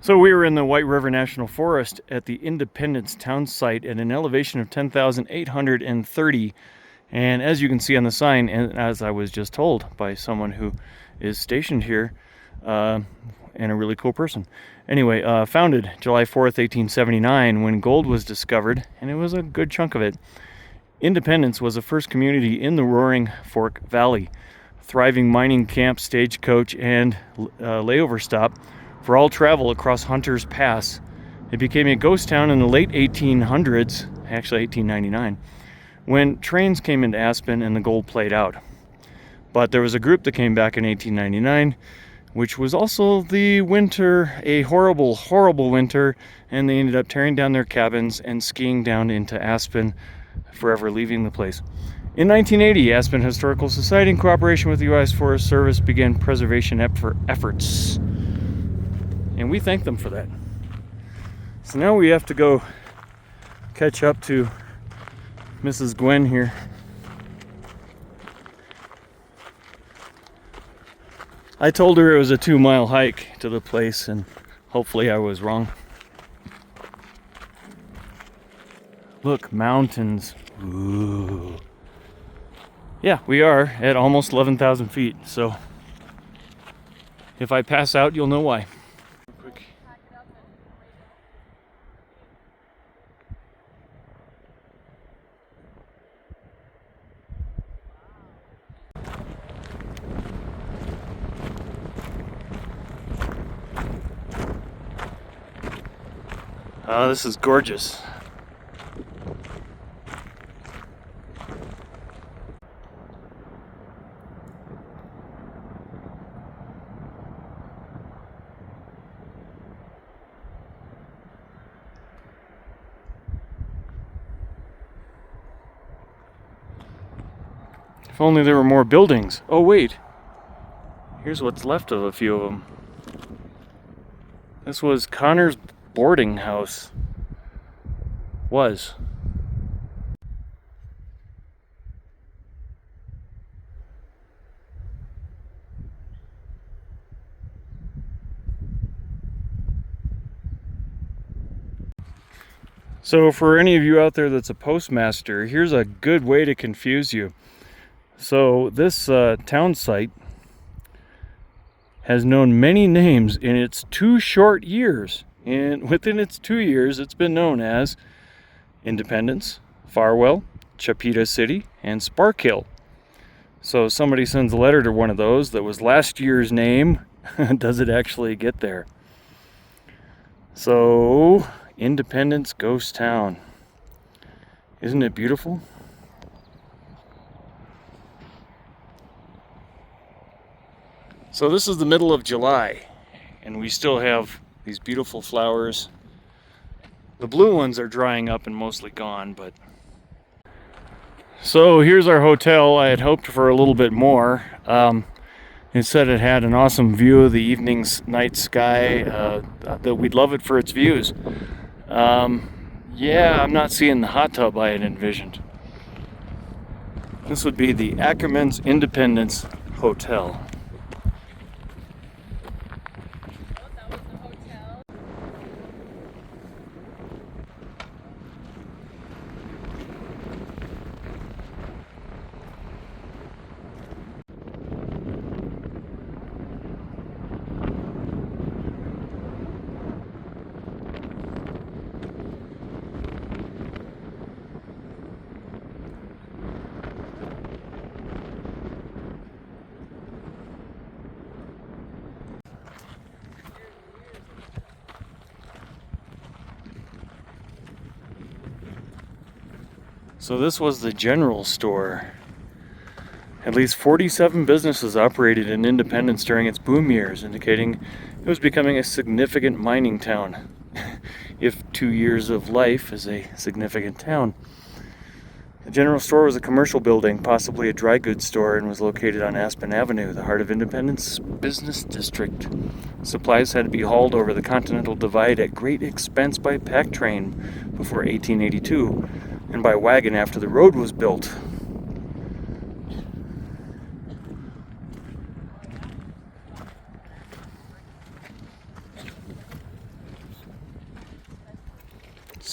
So we were in the White River National Forest at the Independence townsite at an elevation of 10,830. And as you can see on the sign, and as I was just told by someone who is stationed here, and a really cool person. Anyway, founded July 4th, 1879, when gold was discovered, and it was a good chunk of it. Independence was the first community in the Roaring Fork Valley. Thriving mining camp, stagecoach, and layover stop for all travel across Hunter's Pass. It became a ghost town in the late 1800s, actually 1899, when trains came into Aspen and the gold played out. But there was a group that came back in 1899, which was also the winter, a horrible, horrible winter, and they ended up tearing down their cabins and skiing down into Aspen, forever leaving the place. In 1980, Aspen Historical Society, in cooperation with the U.S. Forest Service, began preservation efforts. And we thank them for that. So now we have to go catch up to Mrs. Gwyn here. I told her it was a 2-mile hike to the place, and hopefully I was wrong. Look, mountains. Ooh. Yeah, we are at almost 11,000 feet, so if I pass out, you'll know why. Oh, this is gorgeous. If only there were more buildings. Oh wait, here's what's left of a few of them. This was Connor's boarding house. Was. So for any of you out there that's a postmaster, here's a good way to confuse you. So this town site has known many names in its 2 short years. And within its 2 years, it's been known as Independence, Farwell, Chapita City, and Sparkhill. So somebody sends a letter to one of those that was last year's name. Does it actually get there? So, Independence Ghost Town. Isn't it beautiful? So this is the middle of July, and we still have these beautiful flowers. The blue ones are drying up and mostly gone, but... So here's our hotel. I had hoped for a little bit more. It said it had an awesome view of the evening's night sky, that we'd love it for its views. Yeah, I'm not seeing the hot tub I had envisioned. This would be the Ackerman's Independence Hotel. So this was the general store. At least 47 businesses operated in Independence during its boom years, indicating it was becoming a significant mining town. If 2 years of life is a significant town. The general store was a commercial building, possibly a dry goods store, and was located on Aspen Avenue, the heart of Independence business district. Supplies had to be hauled over the Continental Divide at great expense by pack train before 1882, and by wagon after the road was built.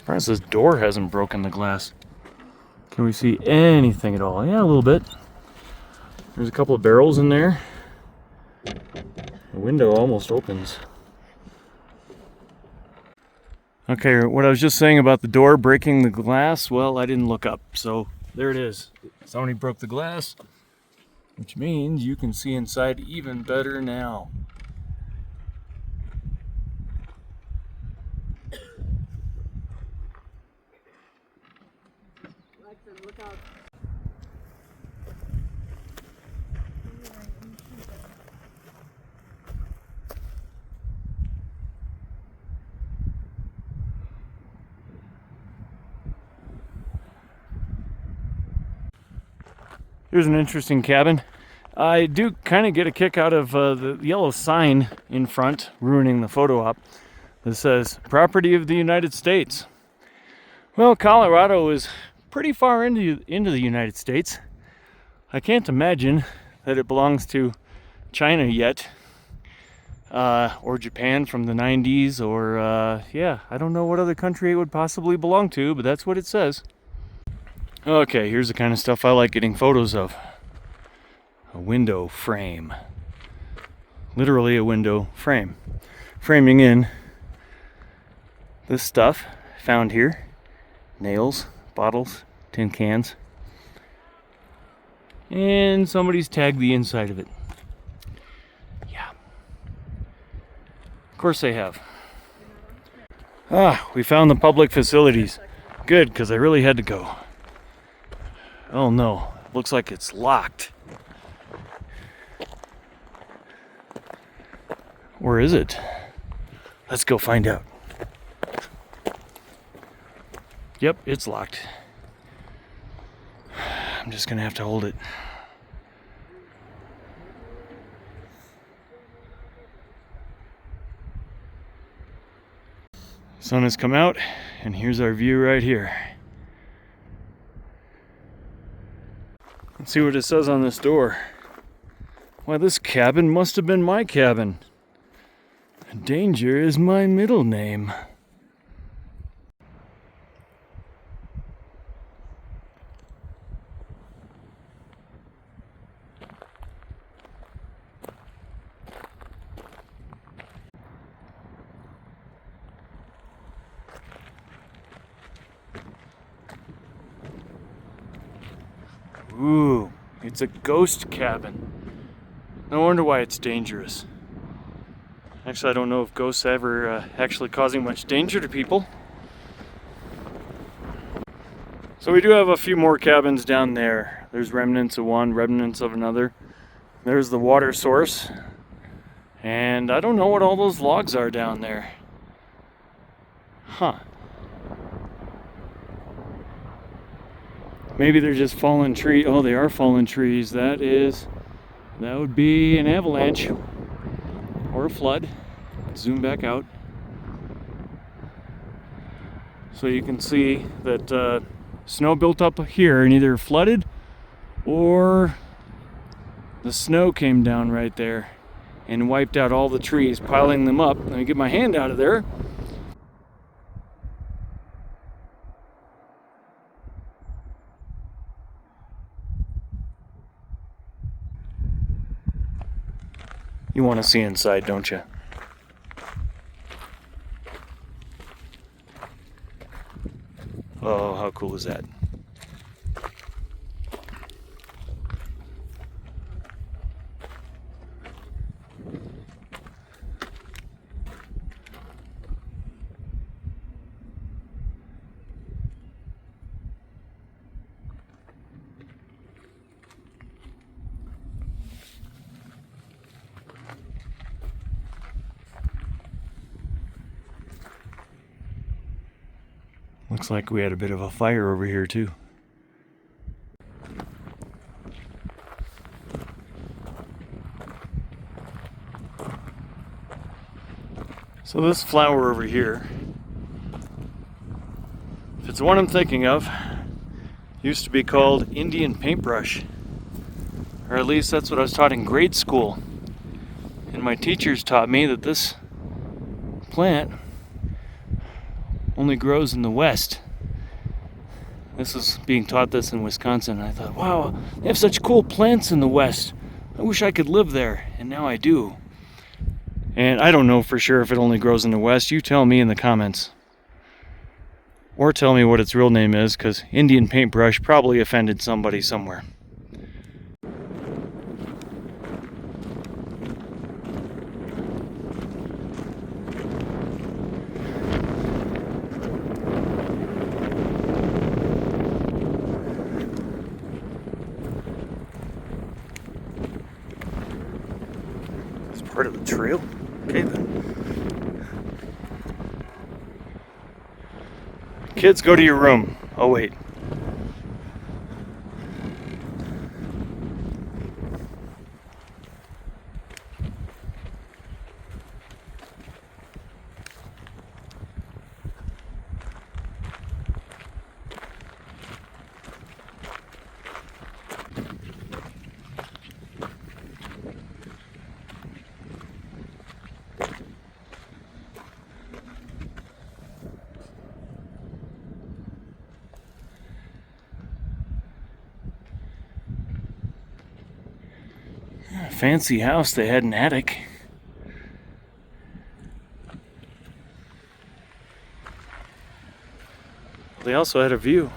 Surprised this door hasn't broken the glass. Can we see anything at all? Yeah, a little bit. There's a couple of barrels in there. The window almost opens. Okay, what I was just saying about the door breaking the glass, well, I didn't look up, so there it is. Somebody broke the glass, which means you can see inside even better now. Look out. Here's an interesting cabin. I do kind of get a kick out of the yellow sign in front, ruining the photo op, that says, property of the United States. Well, Colorado is pretty far into the United States. I can't imagine that it belongs to China yet, or Japan from the 90s, or yeah, I don't know what other country it would possibly belong to, but that's what it says. Okay, here's the kind of stuff I like getting photos of. A window frame. Literally a window frame. Framing in this stuff found here. Nails, bottles, tin cans. And somebody's tagged the inside of it. Yeah. Of course they have. We found the public facilities. Good, because I really had to go. Oh no, looks like it's locked. Where is it? Let's go find out. Yep, it's locked. I'm just gonna have to hold it. Sun has come out, and here's our view right here. Let's see what it says on this door. Why, this cabin must have been my cabin. Danger is my middle name. Ooh, it's a ghost cabin. No wonder why it's dangerous. Actually, I don't know if ghosts ever actually causing much danger to people. So we do have a few more cabins down there. There's remnants of one, remnants of another. There's the water source. And I don't know what all those logs are down there. Huh. Maybe they're just fallen trees. Oh, they are fallen trees. That would be an avalanche or a flood. Zoom back out. So you can see that snow built up here and either flooded or the snow came down right there and wiped out all the trees, piling them up. Let me get my hand out of there. You want to see inside, don't you? Oh, how cool is that? Looks like we had a bit of a fire over here too. So this flower over here, if it's the one I'm thinking of, used to be called Indian paintbrush. Or at least that's what I was taught in grade school. And my teachers taught me that this plant only grows in the West. This is being taught this in Wisconsin, and I thought, wow, they have such cool plants in the West. I wish I could live there, and now I do. And I don't know for sure if it only grows in the West. You tell me in the comments. Or tell me what its real name is, because Indian paintbrush probably offended somebody somewhere. It's part of the trail? Okay then. Kids, go to your room. Oh wait. Fancy house, they had an attic. They also had a view.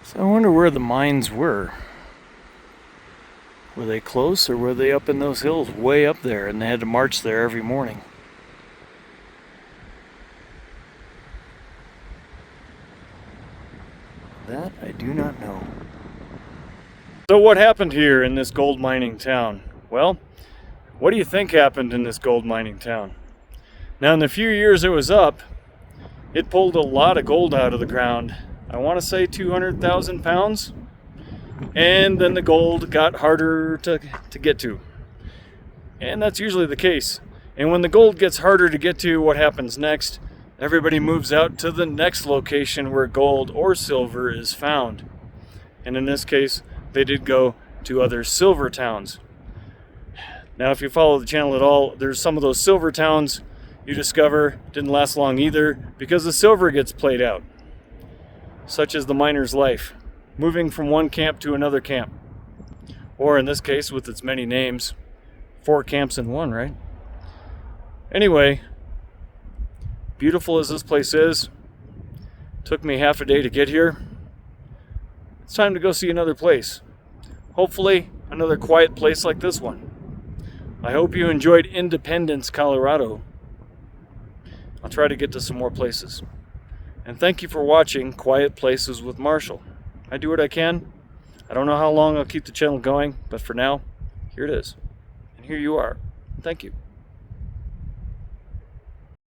So I wonder where the mines were. Were they close, or were they up in those hills way up there and they had to march there every morning? That I do not know. So what happened here in this gold mining town? Well, what do you think happened in this gold mining town? Now, in the few years it was up, it pulled a lot of gold out of the ground. I want to say 200,000 pounds. And then the gold got harder to get to. And that's usually the case. And when the gold gets harder to get to, what happens next? Everybody moves out to the next location where gold or silver is found. And in this case, they did go to other silver towns. Now, if you follow the channel at all, there's some of those silver towns you discover didn't last long either because the silver gets played out. Such is the miner's life, moving from one camp to another camp. Or in this case, with its many names, 4 camps in one, right? Anyway, beautiful as this place is, took me half a day to get here. It's time to go see another place. Hopefully, another quiet place like this one. I hope you enjoyed Independence, Colorado. I'll try to get to some more places. And thank you for watching Quiet Places with Marshall. I do what I can. I don't know how long I'll keep the channel going, but for now, here it is. And here you are. Thank you.